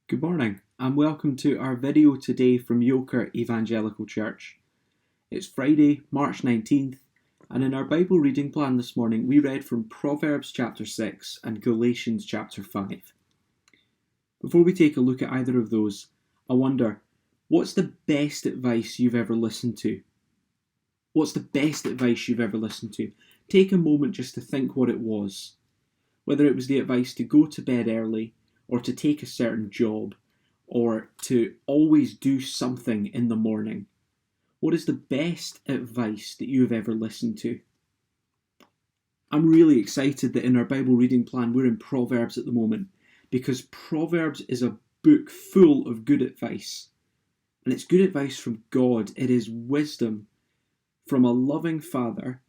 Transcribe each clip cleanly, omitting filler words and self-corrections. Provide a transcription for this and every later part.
Good morning and welcome to our video today from Yoker Evangelical Church. It's Friday, March 19th, and in our Bible reading plan this morning we read from Proverbs chapter 6 and Galatians chapter 5. Before we take a look at either of those, I wonder, what's the best advice you've ever listened to? What's the best advice you've ever listened to? Take a moment just to think what it was. Whether it was the advice to go to bed early, or to take a certain job, or to always do something in the morning. What is the best advice that you have ever listened to? I'm really excited that in our Bible reading plan we're in Proverbs at the moment, because Proverbs is a book full of good advice. And it's good advice from God. It is wisdom from a loving Father,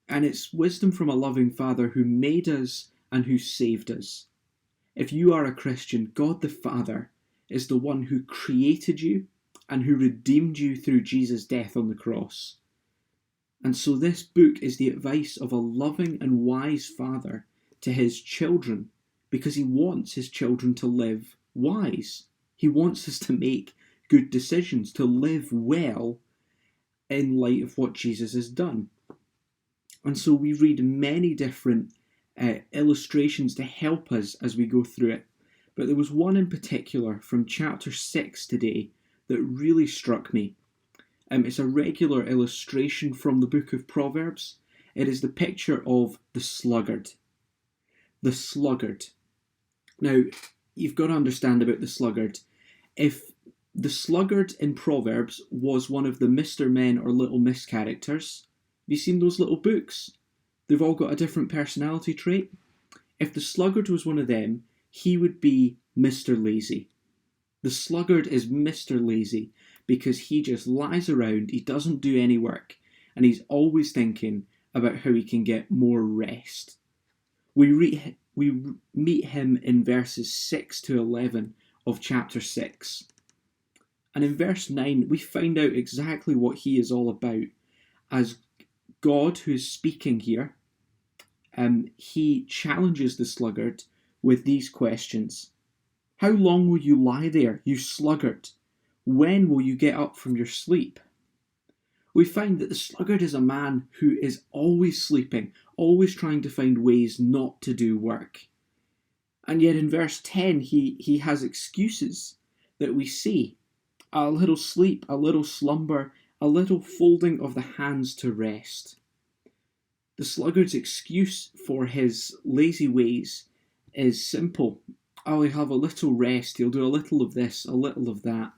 and it's wisdom from a loving Father who made us and who saved us. If you are a Christian, God the Father is the one who created you and who redeemed you through Jesus' death on the cross. And so this book is the advice of a loving and wise Father to his children, because he wants his children to live wise. He wants us to make good decisions, to live well in light of what Jesus has done. And so we read many different illustrations to help us as we go through it. But there was one in particular from chapter 6 today that really struck me. It's a regular illustration from the book of Proverbs. It is the picture of the sluggard. The sluggard. Now, you've got to understand about the sluggard. If the sluggard in Proverbs was one of the Mr. Men or Little Miss characters, have you seen those little books? They've all got a different personality trait. If the sluggard was one of them, he would be Mr. Lazy. The sluggard is Mr. Lazy because he just lies around, he doesn't do any work, and he's always thinking about how he can get more rest. We meet him in verses 6 to 11 of chapter 6. And in verse 9, we find out exactly what he is all about. As God, who is speaking here, he challenges the sluggard with these questions. How long will you lie there, you sluggard? When will you get up from your sleep? We find that the sluggard is a man who is always sleeping, always trying to find ways not to do work. And yet in verse 10, he has excuses that we see. A little sleep, a little slumber, a little folding of the hands to rest. The sluggard's excuse for his lazy ways is simple. Oh, he'll have a little rest, he'll do a little of this, a little of that.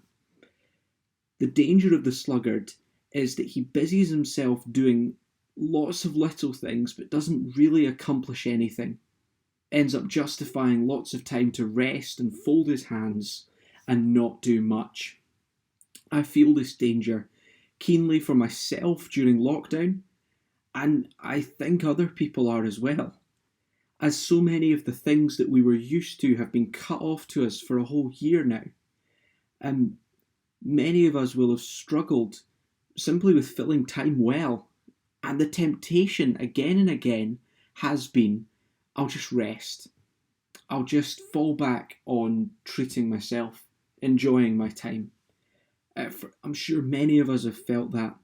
The danger of the sluggard is that he busies himself doing lots of little things but doesn't really accomplish anything. Ends up justifying lots of time to rest and fold his hands and not do much. I feel this danger keenly for myself during lockdown, and I think other people are as well, as so many of the things that we were used to have been cut off to us for a whole year now. And many of us will have struggled simply with filling time well, and the temptation again and again has been, I'll just rest. I'll just fall back on treating myself, enjoying my time. I'm sure many of us have felt that.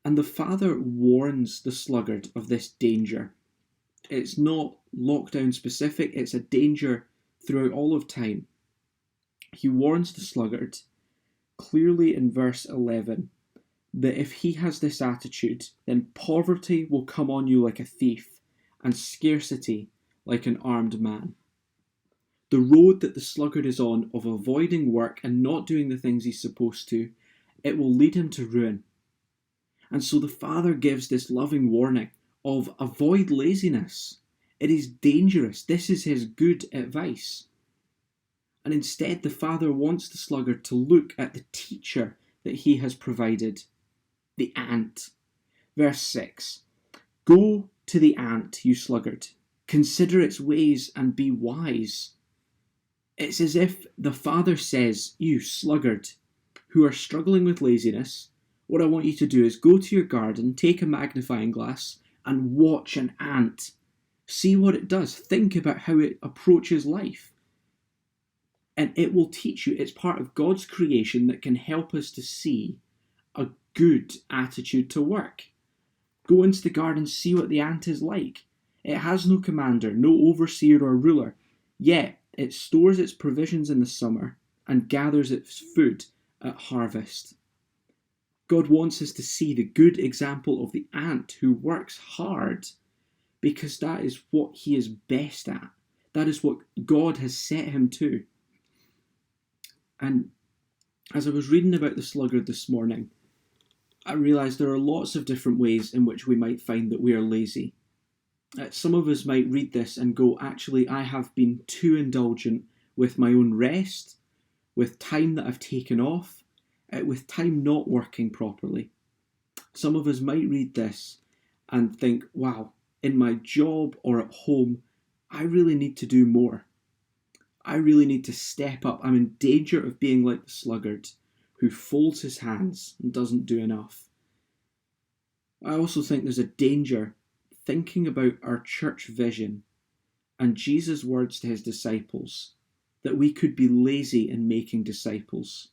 And the Father warns the sluggard of this danger. It's not lockdown specific, it's a danger throughout all of time. He warns the sluggard clearly in verse 11 that if he has this attitude, then poverty will come on you like a thief and scarcity like an armed man. The road that the sluggard is on of avoiding work and not doing the things he's supposed to, it will lead him to ruin. And so the Father gives this loving warning of avoid laziness. It is dangerous. This is his good advice. And instead the Father wants the sluggard to look at the teacher that he has provided, the ant. Verse 6, Go to the ant, you sluggard. Consider its ways and be wise. It's as if the Father says, you sluggard, who are struggling with laziness, what I want you to do is go to your garden, take a magnifying glass, and watch an ant. See what it does. Think about how it approaches life. And it will teach you. It's part of God's creation that can help us to see a good attitude to work. Go into the garden, see what the ant is like. It has no commander, no overseer or ruler, yet it stores its provisions in the summer and gathers its food at harvest. God wants us to see the good example of the ant who works hard because that is what he is best at. That is what God has set him to. And as I was reading about the sluggard this morning, I realised there are lots of different ways in which we might find that we are lazy. Some of us might read this and go, actually, I have been too indulgent with my own rest, with time that I've taken off, with time not working properly. Some of us might read this and think, wow, in my job or at home, I really need to do more. I really need to step up. I'm in danger of being like the sluggard who folds his hands and doesn't do enough. I also think there's a danger thinking about our church vision and Jesus' words to his disciples that we could be lazy in making disciples.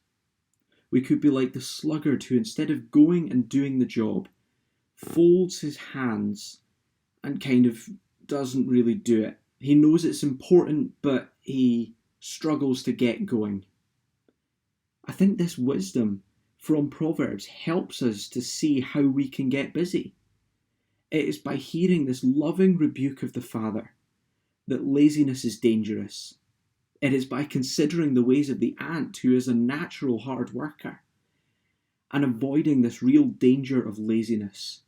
We could be like the sluggard who, instead of going and doing the job, folds his hands and kind of doesn't really do it. He knows it's important, but he struggles to get going. I think this wisdom from Proverbs helps us to see how we can get busy. It is by hearing this loving rebuke of the Father that laziness is dangerous. It is by considering the ways of the ant, who is a natural hard worker, and avoiding this real danger of laziness.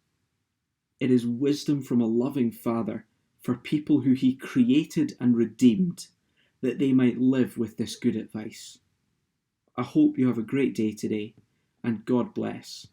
It is wisdom from a loving Father for people who he created and redeemed, that they might live with this good advice. I hope you have a great day today, and God bless.